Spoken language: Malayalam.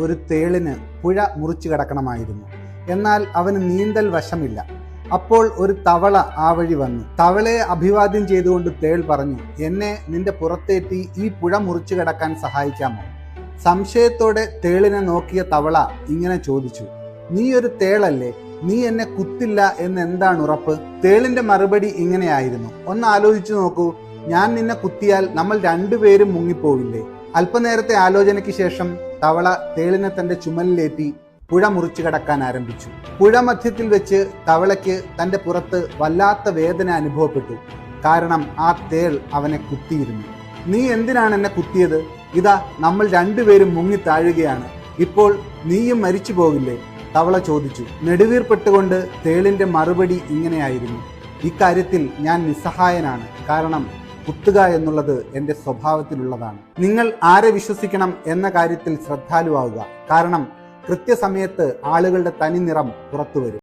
ഒരു തേളിന് പുഴ മുറിച്ചു കടക്കണമായിരുന്നു. എന്നാൽ അവന് നീന്തൽ വശമില്ല. അപ്പോൾ ഒരു തവള ആ വഴി വന്നു. തവളയെ അഭിവാദ്യം ചെയ്തുകൊണ്ട് തേൾ പറഞ്ഞു, എന്നെ നിന്റെ പുറത്തേറ്റി ഈ പുഴ മുറിച്ചു കടക്കാൻ സഹായിക്കാമോ? സംശയത്തോടെ തേളിനെ നോക്കിയ തവള ഇങ്ങനെ ചോദിച്ചു, നീ ഒരു തേളല്ലേ, നീ എന്നെ കുത്തില്ല എന്ന് എന്താണ് ഉറപ്പ്? തേളിന്റെ മറുപടി ഇങ്ങനെയായിരുന്നു, ഒന്ന് ആലോചിച്ചു നോക്കൂ, ഞാൻ നിന്നെ കുത്തിയാൽ നമ്മൾ രണ്ടുപേരും മുങ്ങിപ്പോവില്ലേ? അല്പനേരത്തെ ആലോചനയ്ക്ക് ശേഷം തവള തേളിനെ തന്റെ ചുമലിലേറ്റി പുഴ മുറിച്ചു കടക്കാൻ ആരംഭിച്ചു. പുഴ മധ്യത്തിൽ വെച്ച് തവളയ്ക്ക് തന്റെ പുറത്ത് വല്ലാത്ത വേദന അനുഭവപ്പെട്ടു. കാരണം ആ തേൾ അവനെ കുത്തിയിരുന്നു. നീ എന്തിനാണ് എന്നെ കുത്തിയത്? ഇതാ നമ്മൾ രണ്ടുപേരും മുങ്ങി താഴുകയാണ്, ഇപ്പോൾ നീയും മരിച്ചു പോകില്ലേ? തവള ചോദിച്ചു. നെടുവീർപ്പെട്ടുകൊണ്ട് തേളിന്റെ മറുപടി ഇങ്ങനെയായിരുന്നു, ഇക്കാര്യത്തിൽ ഞാൻ നിസ്സഹായനാണ്. കാരണം കുത്തുക എന്നുള്ളത് എൻ്റെ സ്വഭാവത്തിലുള്ളതാണ്. നിങ്ങൾ ആരെ വിശ്വസിക്കണം എന്ന കാര്യത്തിൽ ശ്രദ്ധാലുവാകുക. കാരണം കൃത്യസമയത്ത് ആളുകളുടെ തനി നിറം പുറത്തു വരും.